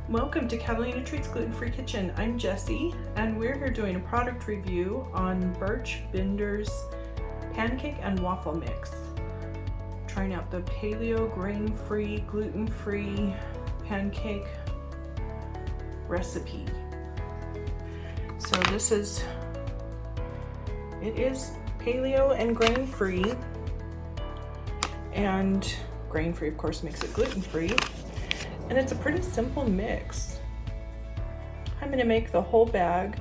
Welcome to Catalina Treats Gluten-Free Kitchen. I'm Jessie, and we're here doing a product review on Birch Benders pancake and waffle mix. Trying out the paleo grain-free, gluten-free pancake recipe. So it is paleo and grain-free, and grain-free of course makes it gluten-free. And it's a pretty simple mix. I'm going to make the whole bag.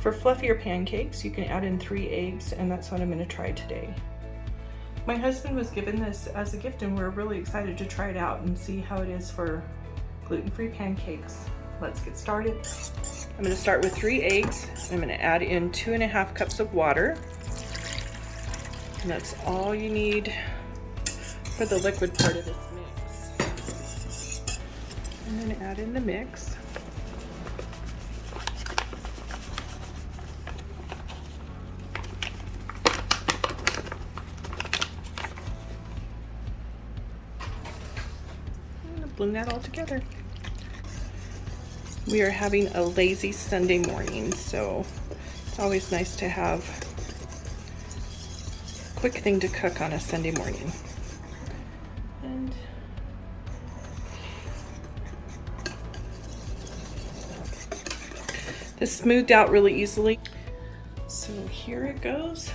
For fluffier pancakes, you can add in 3 eggs, and that's what I'm going to try today. My husband was given this as a gift, and we're really excited to try it out and see how it is for gluten-free pancakes. Let's get started. I'm going to start with 3 eggs. I'm going to add in 2.5 cups of water. And that's all you need for the liquid part of this mix. I'm going to add in the mix. I'm going to blend that all together. We are having a lazy Sunday morning, so it's always nice to have a quick thing to cook on a Sunday morning. And this smoothed out really easily. So here it goes.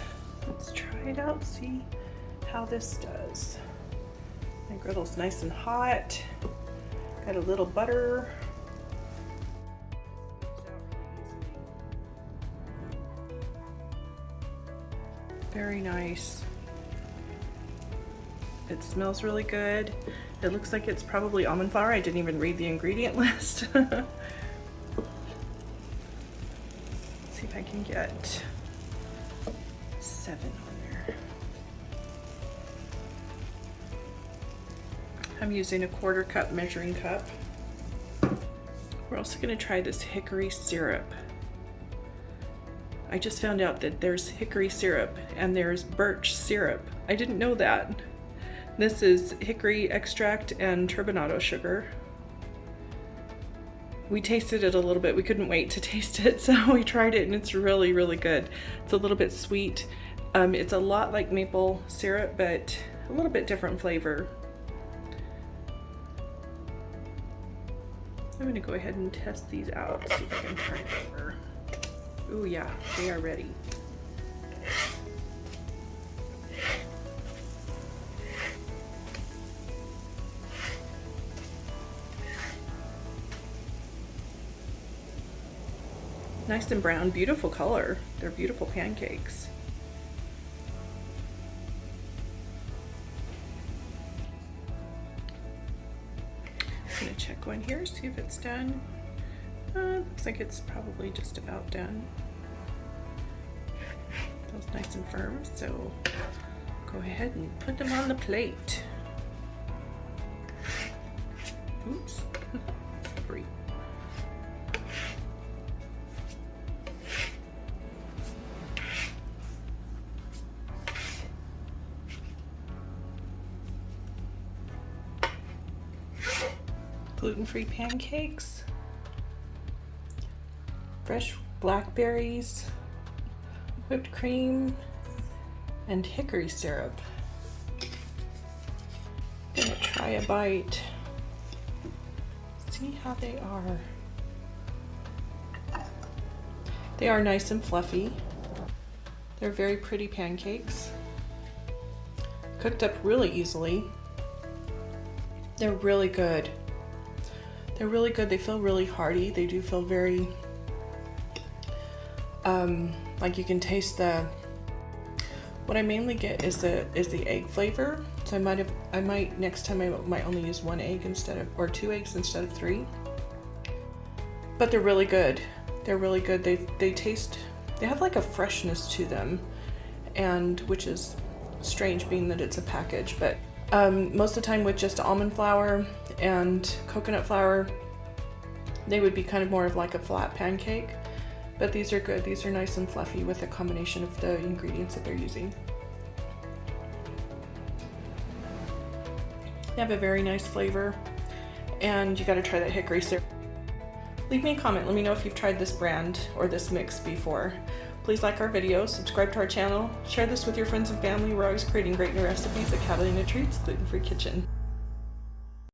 Let's try it out, see how this does. My griddle's nice and hot. Got a little butter. Very nice. It smells really good. It looks like it's probably almond flour. I didn't even read the ingredient list. If I can get 7 on there. I'm using a 1/4 cup measuring cup. We're also going to try this hickory syrup. I just found out that there's hickory syrup and there's birch syrup. I didn't know that. This is hickory extract and turbinado sugar. We tasted it a little bit. We couldn't wait to taste it, so we tried it, and it's really, really good. It's a little bit sweet. It's a lot like maple syrup, but a little bit different flavor. I'm gonna go ahead and test these out, see if I can turn it over. Ooh yeah, they are ready. Nice and brown, beautiful color. They're beautiful pancakes. I'm gonna check one here, see if it's done. Looks like it's probably just about done. Those nice and firm, so go ahead and put them on the plate. Oops, slippery. Gluten-free pancakes, fresh blackberries, whipped cream, and hickory syrup. Gonna try a bite. See how they are. They are nice and fluffy. They're very pretty pancakes. Cooked up really easily. They're really good. They're really good. They feel really hearty. They do feel very, like you can taste what I mainly get is the egg flavor. So I might next time I might only use 1 egg or 2 eggs instead of 3. But they're really good. They're really good. They have like a freshness to them, and which is strange being that it's a package, but most of the time with just almond flour and coconut flour, they would be kind of more of like a flat pancake, but these are good. These are nice and fluffy with a combination of the ingredients that they're using. They have a very nice flavor, and you got to try that hickory syrup. Leave me a comment. Let me know if you've tried this brand or this mix before. Please like our videos, subscribe to our channel, share this with your friends and family. We're always creating great new recipes at Catalina Treats Gluten-Free Kitchen.